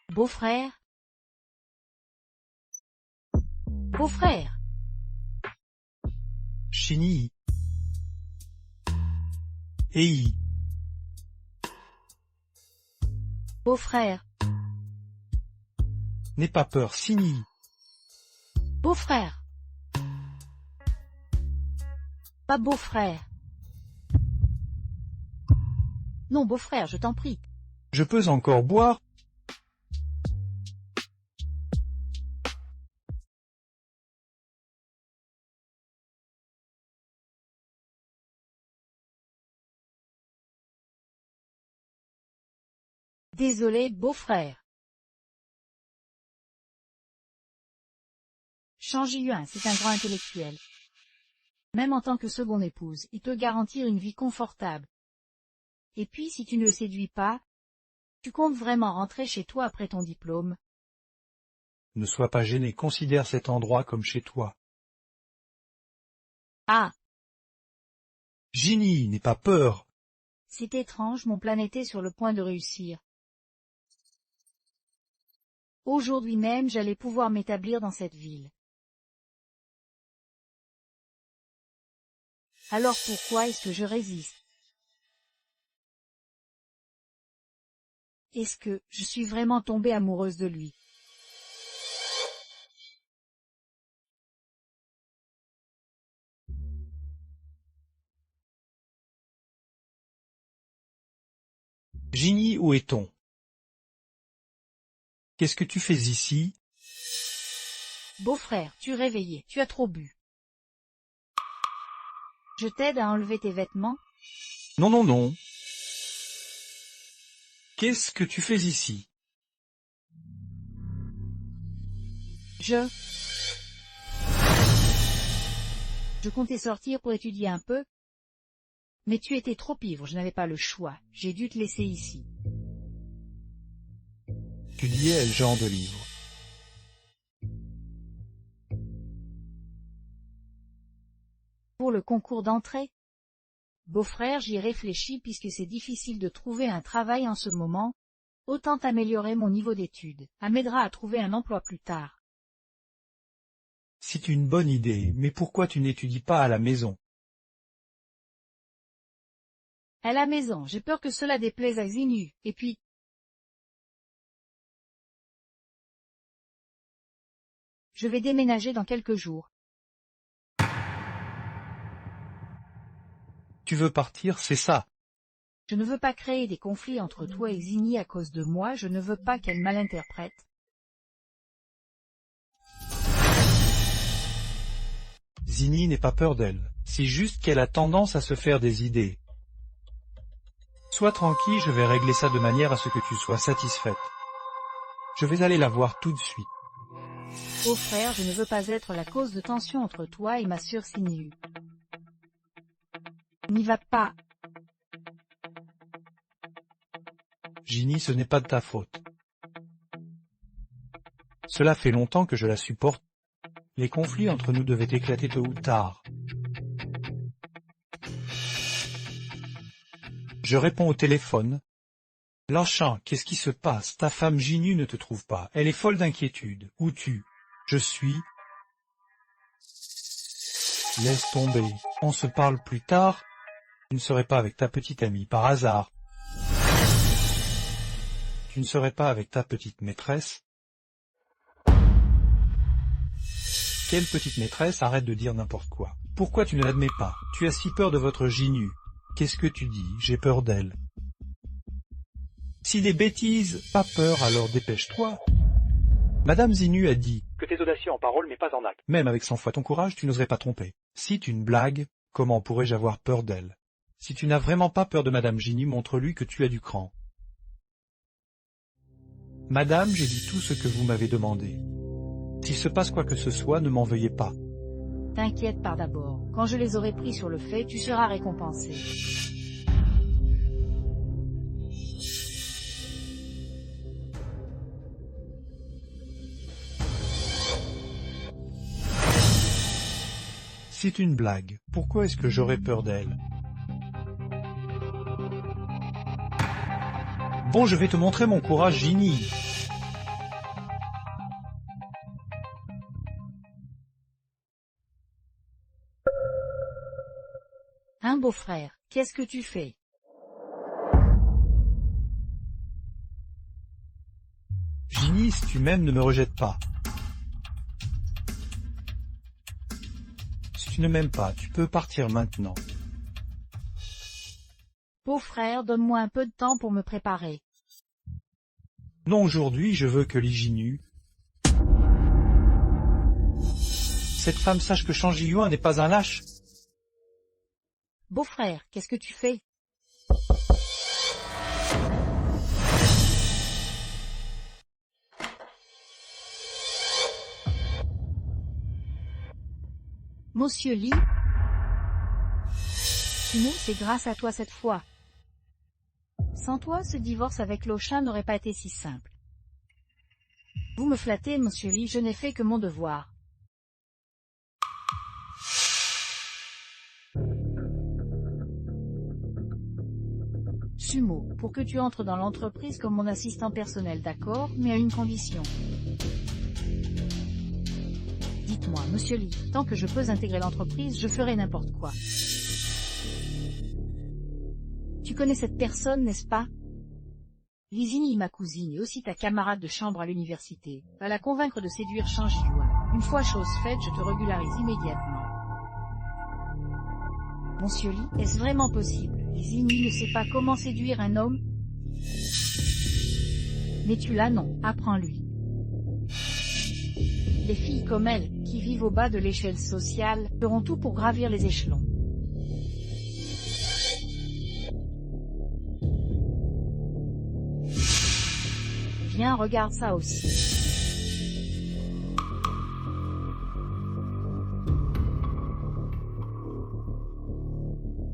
Beau-frère. Beau-frère. Chini. Ei. Beau-frère. N'aie pas peur, Sini. Beau-frère. Pas beau-frère. Non, beau-frère, je t'en prie. Je peux encore boire? Désolé, beau-frère. Shang Jiyuan, c'est un grand intellectuel. Même en tant que seconde épouse, il peut garantir une vie confortable. Et puis si tu ne le séduis pas, tu comptes vraiment rentrer chez toi après ton diplôme? Ne sois pas gêné, considère cet endroit comme chez toi. Ah! Ginny, n'aie pas peur. C'est étrange, mon plan était sur le point de réussir. Aujourd'hui même, j'allais pouvoir m'établir dans cette ville. Alors pourquoi est-ce que je résiste? Est-ce que je suis vraiment tombée amoureuse de lui? Ginny, où est-on? Qu'est-ce que tu fais ici? Beau-frère, tu es réveillé, tu as trop bu. Je t'aide à enlever tes vêtements? Non, non, non. Qu'est-ce que tu fais ici? Je comptais sortir pour étudier un peu, mais tu étais trop ivre, je n'avais pas le choix, j'ai dû te laisser ici. Tu liais le genre de livre. Pour le concours d'entrée? Beau-frère, j'y réfléchis puisque c'est difficile de trouver un travail en ce moment, autant améliorer mon niveau d'études, ça m'aidera à trouver un emploi plus tard. C'est une bonne idée, mais pourquoi tu n'étudies pas à la maison? À la maison, j'ai peur que cela déplaise à Xinu, et puis... Je vais déménager dans quelques jours. Tu veux partir, c'est ça? Je ne veux pas créer des conflits entre toi et Xini à cause de moi, je ne veux pas qu'elle malinterprète. Zini n'est pas peur d'elle, c'est juste qu'elle a tendance à se faire des idées. Sois tranquille, je vais régler ça de manière à ce que tu sois satisfaite. Je vais aller la voir tout de suite. Beau-frère, je ne veux pas être la cause de tension entre toi et ma sœur Sinou. N'y va pas. Ginny, ce n'est pas de ta faute. Cela fait longtemps que je la supporte. Les conflits entre nous devaient éclater tôt ou tard. Je réponds au téléphone. L'enchant, qu'est-ce qui se passe? Ta femme Ginny ne te trouve pas. Elle est folle d'inquiétude. Où tu? Je suis. Laisse tomber. On se parle plus tard. Tu ne serais pas avec ta petite amie par hasard. Tu ne serais pas avec ta petite maîtresse? Quelle petite maîtresse? Arrête de dire n'importe quoi. Pourquoi tu ne l'admets pas? Tu as si peur de votre Ginny. Qu'est-ce que tu dis? J'ai peur d'elle. Si des bêtises, pas peur, alors dépêche-toi. Madame Zinu a dit que t'es audacieux en parole mais pas en acte. Même avec 100 fois ton courage, tu n'oserais pas tromper. Si tu ne blagues, comment pourrais-je avoir peur d'elle? Si tu n'as vraiment pas peur de Madame Ginny, montre-lui que tu as du cran. Madame, j'ai dit tout ce que vous m'avez demandé. S'il se passe quoi que ce soit, ne m'en veuillez pas. T'inquiète pas d'abord. Quand je les aurai pris sur le fait, tu seras récompensé. C'est une blague. Pourquoi est-ce que j'aurais peur d'elle? Bon, je vais te montrer mon courage, Ginny. Hein, beau-frère, qu'est-ce que tu fais? Ginny, si tu m'aimes, ne me rejette pas. Si tu ne m'aimes pas, tu peux partir maintenant. Beau-frère, donne-moi un peu de temps pour me préparer. Non, aujourd'hui, je veux que Ginny. Cette femme sache que Shang Jiyuan n'est pas un lâche. Beau-frère, qu'est-ce que tu fais? Monsieur Li? Sinon, c'est grâce à toi cette fois. Sans toi, ce divorce avec Loshan n'aurait pas été si simple. Vous me flattez, monsieur Li, je n'ai fait que mon devoir. Sumo, pour que tu entres dans l'entreprise comme mon assistant personnel, d'accord, mais à une condition. Dites-moi, monsieur Li, tant que je peux intégrer l'entreprise, je ferai n'importe quoi. Tu connais cette personne, n'est-ce pas? Lizini, ma cousine, et aussi ta camarade de chambre à l'université. Va la convaincre de séduire Shang Jiyuan. Une fois chose faite, je te régularise immédiatement. Monsieur Li, est-ce vraiment possible? Lizini ne sait pas comment séduire un homme? Mais tu l'as, non, apprends-lui. Les filles comme elle, qui vivent au bas de l'échelle sociale, feront tout pour gravir les échelons. Viens, regarde ça aussi.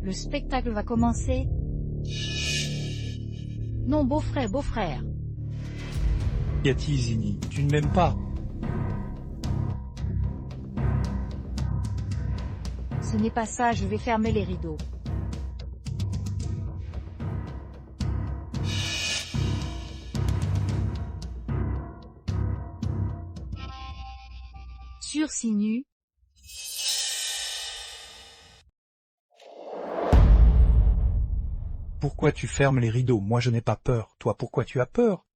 Le spectacle va commencer. Non, beau-frère, beau-frère. Yati Zini, tu ne m'aimes pas. Ce n'est pas ça, je vais fermer les rideaux. Sur Sinu. Pourquoi tu fermes les rideaux? Moi je n'ai pas peur. Toi, pourquoi tu as peur?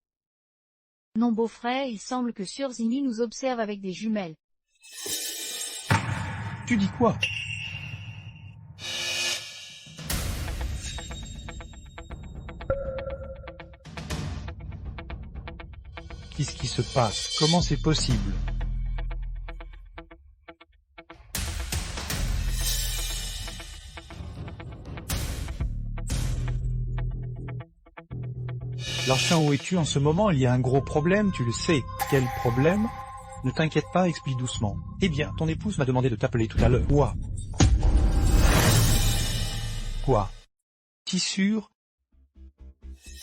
Non, beau-frère, il semble que Sur Sinu nous observe avec des jumelles. Tu dis quoi? Qu'est-ce qui se passe? Comment c'est possible? Larchin, où es-tu en ce moment? Il y a un gros problème, tu le sais. Quel problème? Ne t'inquiète pas, explique doucement. Eh bien, ton épouse m'a demandé de t'appeler tout à l'heure. Quoi? Quoi? T'es sûr?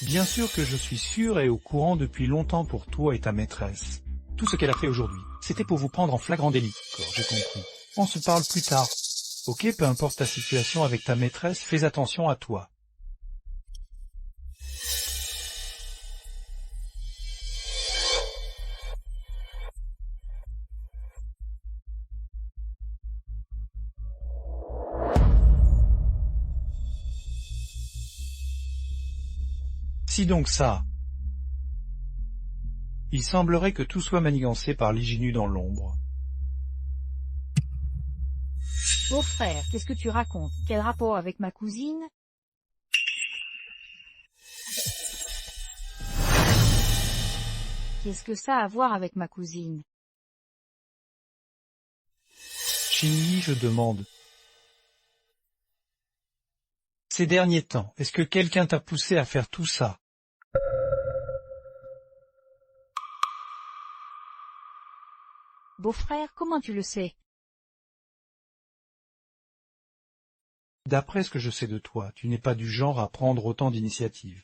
Bien sûr que je suis sûr et au courant depuis longtemps pour toi et ta maîtresse. Tout ce qu'elle a fait aujourd'hui, c'était pour vous prendre en flagrant délit. D'accord, j'ai compris. On se parle plus tard. Ok, peu importe ta situation avec ta maîtresse, fais attention à toi. Si donc ça. Il semblerait que tout soit manigancé par l'Iginu dans l'ombre. Beau-frère, qu'est-ce que tu racontes? Quel rapport avec ma cousine? Qu'est-ce que ça a à voir avec ma cousine? Shinji, je demande. Ces derniers temps, est-ce que quelqu'un t'a poussé à faire tout ça? Beau-frère, comment tu le sais? D'après ce que je sais de toi, tu n'es pas du genre à prendre autant d'initiatives.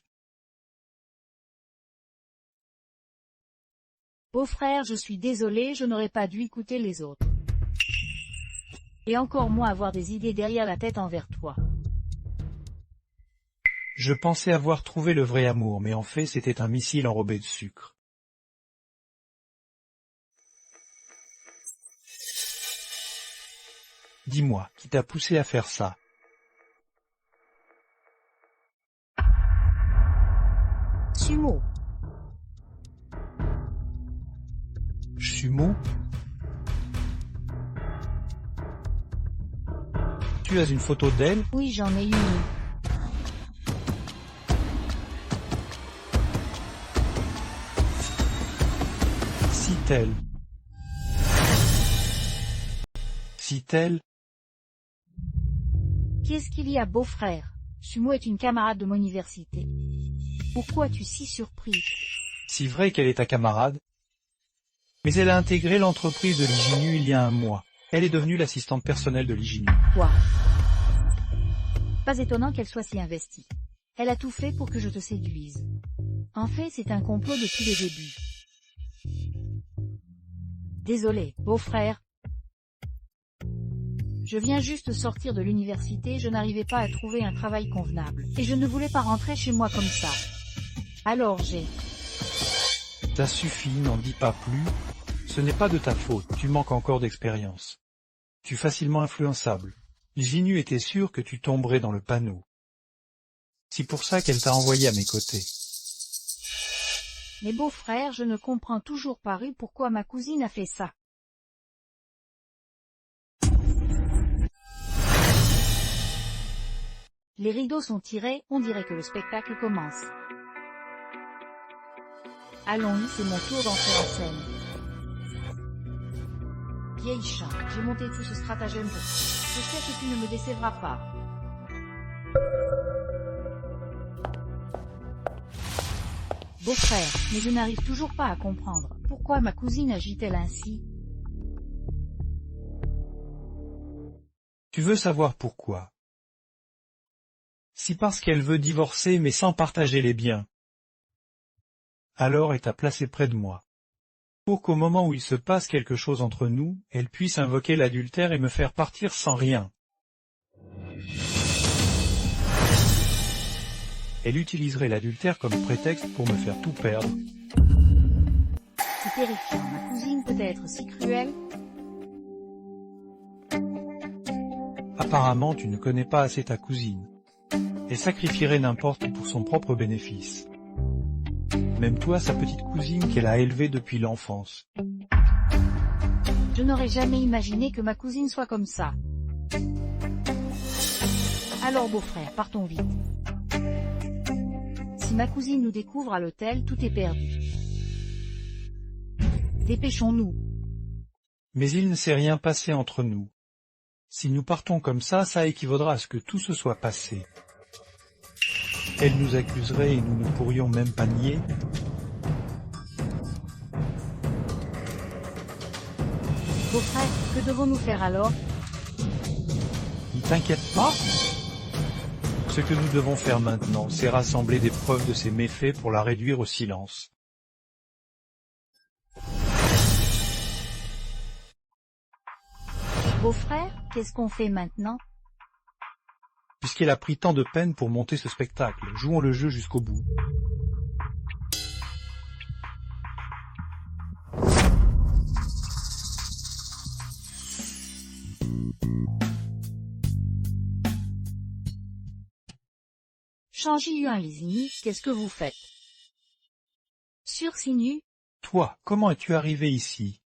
Beau-frère, je suis désolé, je n'aurais pas dû écouter les autres. Et encore moins avoir des idées derrière la tête envers toi. Je pensais avoir trouvé le vrai amour, mais en fait c'était un missile enrobé de sucre. Dis-moi, qui t'a poussé à faire ça? Sumo. Sumo? Tu as une photo d'elle? Oui, j'en ai une. Cite-t-elle? Cite-t-elle? Qu'est-ce qu'il y a, beau-frère? Sumo est une camarade de mon université. Pourquoi es-tu si surpris? Si vrai qu'elle est ta camarade. Mais elle a intégré l'entreprise de l'Iginu il y a un mois. Elle est devenue l'assistante personnelle de l'Iginu. Quoi? Pas étonnant qu'elle soit si investie. Elle a tout fait pour que je te séduise. En fait, c'est un complot depuis le début. Désolé, beau-frère. Je viens juste sortir de l'université, je n'arrivais pas à trouver un travail convenable. Et je ne voulais pas rentrer chez moi comme ça. Alors j'ai... Ça suffit, n'en dis pas plus. Ce n'est pas de ta faute, tu manques encore d'expérience. Tu es facilement influençable. L'Iginu était sûr que tu tomberais dans le panneau. C'est pour ça qu'elle t'a envoyé à mes côtés. Mais beau-frère, je ne comprends toujours pas pourquoi ma cousine a fait ça. Les rideaux sont tirés, on dirait que le spectacle commence. Allons-y, c'est mon tour d'entrer en scène. Vieille chat, j'ai monté tout ce stratagème pour toi. Je sais que tu ne me décevras pas. Beau-frère, mais je n'arrive toujours pas à comprendre. Pourquoi ma cousine agit-elle ainsi? Tu veux savoir pourquoi? Si parce qu'elle veut divorcer mais sans partager les biens. Alors elle t'a placé près de moi. Pour qu'au moment où il se passe quelque chose entre nous, elle puisse invoquer l'adultère et me faire partir sans rien. Elle utiliserait l'adultère comme prétexte pour me faire tout perdre. C'est terrifiant, ma cousine peut être si cruelle. Apparemment tu ne connais pas assez ta cousine. Elle sacrifierait n'importe qui pour son propre bénéfice. Même toi, sa petite cousine qu'elle a élevée depuis l'enfance. Je n'aurais jamais imaginé que ma cousine soit comme ça. Alors beau-frère, partons vite. Si ma cousine nous découvre à l'hôtel, tout est perdu. Dépêchons-nous. Mais il ne s'est rien passé entre nous. Si nous partons comme ça équivaudra à ce que tout se soit passé. Elle nous accuserait et nous ne pourrions même pas nier. Beau-frère, que devons-nous faire alors? Ne t'inquiète pas. Ce que nous devons faire maintenant, c'est rassembler des preuves de ces méfaits pour la réduire au silence. Beau-frère, qu'est-ce qu'on fait maintenant? Puisqu'elle a pris tant de peine pour monter ce spectacle, jouons le jeu jusqu'au bout. Changi-Yuan Lizini, qu'est-ce que vous faites? Sursinu, Toi, comment es-tu arrivé ici?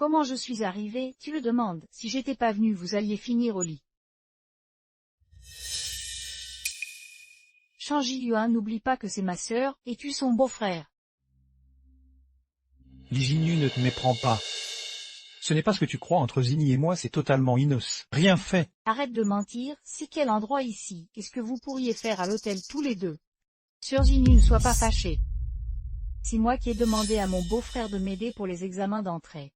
comment je suis arrivé, tu le demandes, si j'étais pas venu vous alliez finir au lit. Changi-Yuan, n'oublie pas que c'est ma sœur, et tu son beau-frère. Li Jinyu ne te méprends pas. Ce n'est pas ce que tu crois entre Zini et moi, c'est totalement innocent. Rien fait. Arrête de mentir, c'est quel endroit ici, qu'est-ce que vous pourriez faire à l'hôtel tous les deux? Sœur Zinu, ne sois pas fâchée. C'est moi qui ai demandé à mon beau-frère de m'aider pour les examens d'entrée.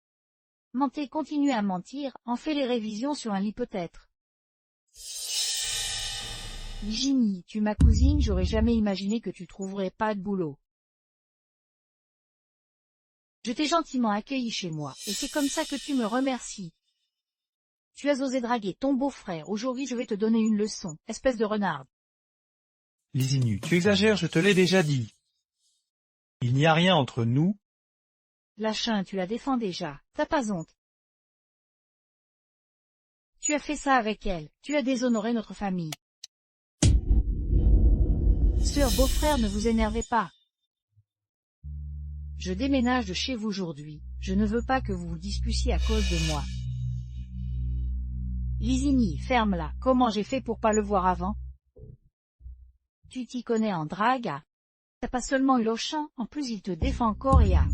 Mentez, continuez à mentir, en fait les révisions sur un lit peut-être. Ginny, tu ma cousine, j'aurais jamais imaginé que tu trouverais pas de boulot. Je t'ai gentiment accueilli chez moi, et c'est comme ça que tu me remercies. Tu as osé draguer ton beau-frère, aujourd'hui je vais te donner une leçon, espèce de renarde. Li Jinyu, tu exagères, je te l'ai déjà dit. Il n'y a rien entre nous. Lachin, tu la défends déjà, t'as pas honte. Tu as fait ça avec elle, tu as déshonoré notre famille. Sœur, beau-frère, ne vous énervez pas. Je déménage de chez vous aujourd'hui, je ne veux pas que vous vous disputiez à cause de moi. Lizini, ferme-la, comment j'ai fait pour pas le voir avant? Tu t'y connais en drague, ah. T'as pas seulement eu Lochin, en plus il te défend encore et ah.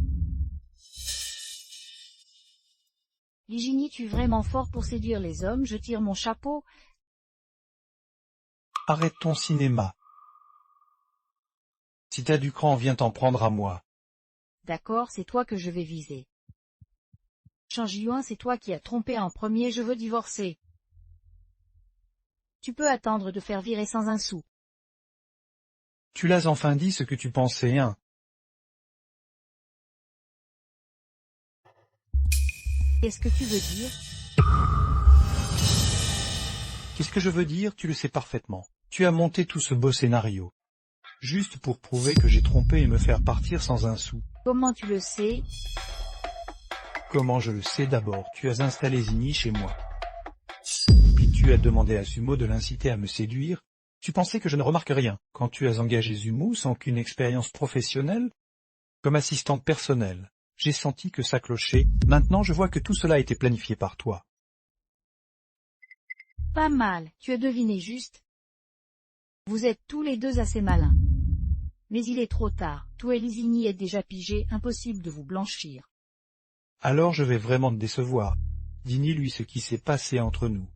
Ligini, tu es vraiment fort pour séduire les hommes, je tire mon chapeau. Arrête ton cinéma. Si t'as du cran, viens t'en prendre à moi. D'accord, c'est toi que je vais viser. Changi-Yuan, c'est toi qui as trompé en premier, je veux divorcer. Tu peux attendre de faire virer sans un sou. Tu l'as enfin dit ce que tu pensais, hein. Qu'est-ce que tu veux dire? Qu'est-ce que je veux dire? Tu le sais parfaitement. Tu as monté tout ce beau scénario. Juste pour prouver que j'ai trompé et me faire partir sans un sou. Comment tu le sais? Comment je le sais d'abord, tu as installé Zini chez moi. Puis tu as demandé à Sumo de l'inciter à me séduire. Tu pensais que je ne remarque rien quand tu as engagé Zumo sans qu'une expérience professionnelle? Comme assistante personnelle, j'ai senti que ça clochait. Maintenant je vois que tout cela a été planifié par toi. Pas mal, tu as deviné juste. Vous êtes tous les deux assez malins. Mais il est trop tard, toi et Lizini êtes déjà pigés, impossible de vous blanchir. Alors je vais vraiment te décevoir. Dis-lui ce qui s'est passé entre nous.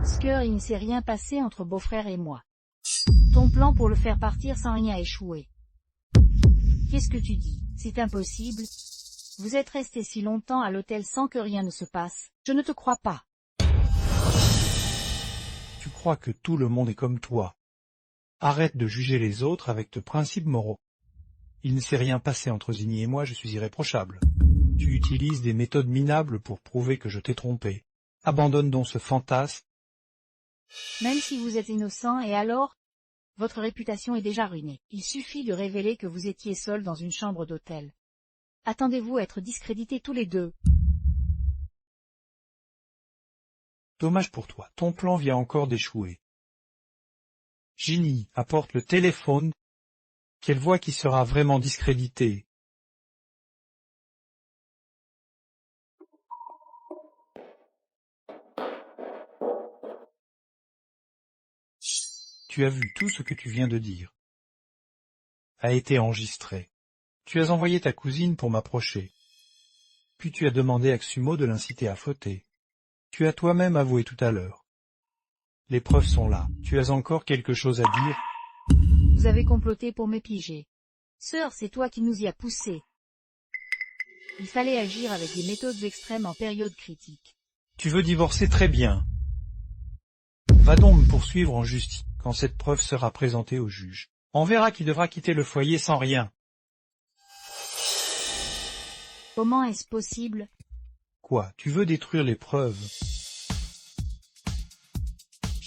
Sker, il ne s'est rien passé entre beau-frère et moi. Ton plan pour le faire partir sans rien a échoué. Qu'est-ce que tu dis? C'est impossible. Vous êtes resté si longtemps à l'hôtel sans que rien ne se passe. Je ne te crois pas. Tu crois que tout le monde est comme toi. Arrête de juger les autres avec tes principes moraux. Il ne s'est rien passé entre Zini et moi, je suis irréprochable. Tu utilises des méthodes minables pour prouver que je t'ai trompé. Abandonne donc ce fantasme. Même si vous êtes innocent, et alors? Votre réputation est déjà ruinée. Il suffit de révéler que vous étiez seul dans une chambre d'hôtel. Attendez-vous à être discrédités tous les deux. Dommage pour toi, ton plan vient encore d'échouer. Ginny, apporte le téléphone. Qu'elle voit qui sera vraiment discrédité. Tu as vu tout ce que tu viens de dire. A été enregistré. Tu as envoyé ta cousine pour m'approcher. Puis tu as demandé à Xumo de l'inciter à fauter. Tu as toi-même avoué tout à l'heure. Les preuves sont là. Tu as encore quelque chose à dire? Vous avez comploté pour m'épiger. Sœur, c'est toi qui nous y as poussés. Il fallait agir avec des méthodes extrêmes en période critique. Tu veux divorcer, très bien. Va donc me poursuivre en justice quand cette preuve sera présentée au juge. On verra qui devra quitter le foyer sans rien. Comment est-ce possible? Quoi, tu veux détruire les preuves?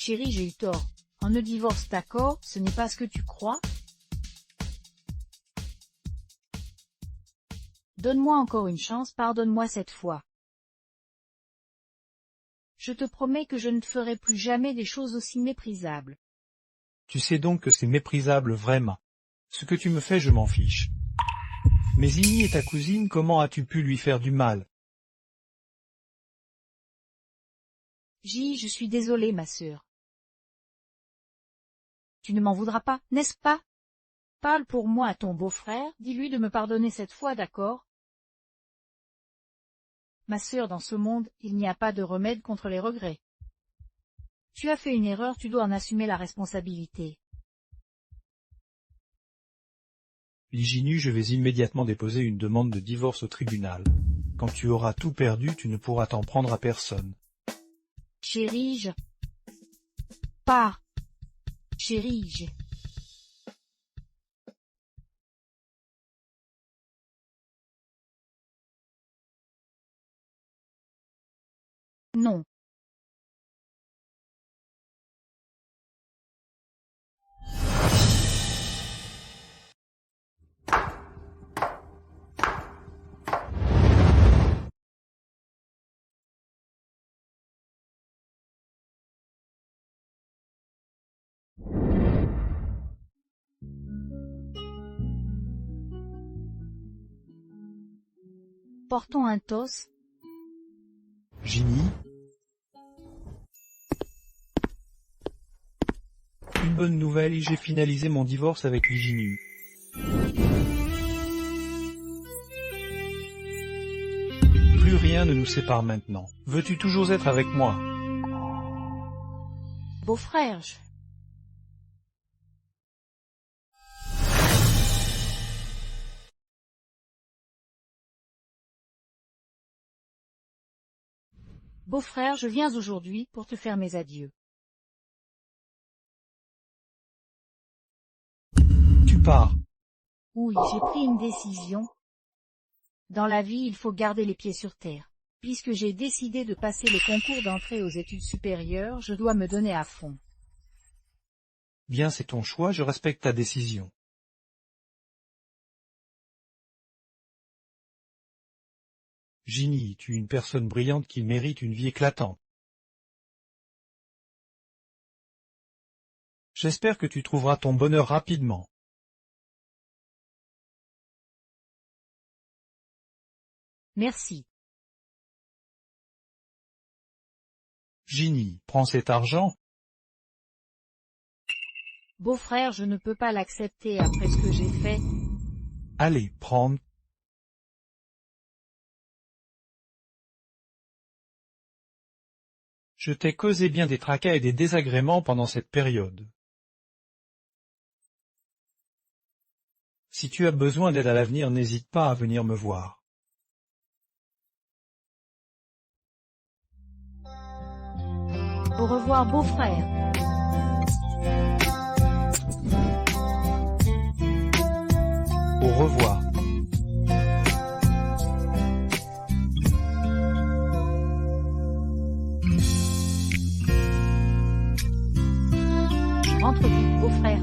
Chérie, j'ai eu tort. On ne divorce, d'accord, ce n'est pas ce que tu crois? Donne-moi encore une chance, pardonne-moi cette fois. Je te promets que je ne te ferai plus jamais des choses aussi méprisables. Tu sais donc que c'est méprisable vraiment. Ce que tu me fais, je m'en fiche. Mais Igny est ta cousine, comment as-tu pu lui faire du mal? Je suis désolée, ma sœur. Tu ne m'en voudras pas, n'est-ce pas? Parle pour moi à ton beau-frère, dis-lui de me pardonner cette fois, d'accord? Ma sœur, dans ce monde, il n'y a pas de remède contre les regrets. Tu as fait une erreur, tu dois en assumer la responsabilité. Liginu, je vais immédiatement déposer une demande de divorce au tribunal. Quand tu auras tout perdu, tu ne pourras t'en prendre à personne. Chérie, Pars. Chérie, Non. Portons un toast. Igny? Une bonne nouvelle, j'ai finalisé mon divorce avec Liginu. Plus rien ne nous sépare maintenant. Veux-tu toujours être avec moi? Beau-frère, Beau-frère, je viens aujourd'hui pour te faire mes adieux. Tu pars. Oui, j'ai pris une décision. Dans la vie, il faut garder les pieds sur terre. Puisque j'ai décidé de passer le concours d'entrée aux études supérieures, je dois me donner à fond. Bien, c'est ton choix, je respecte ta décision. Igny, tu es une personne brillante qui mérite une vie éclatante. J'espère que tu trouveras ton bonheur rapidement. Merci. Igny, prends cet argent. Beau-frère, je ne peux pas l'accepter après ce que j'ai fait. Allez, prends. Je t'ai causé bien des tracas et des désagréments pendant cette période. Si tu as besoin d'aide à l'avenir, n'hésite pas à venir me voir. Au revoir, beau-frère. Au revoir. Rentre vite, beau-frère.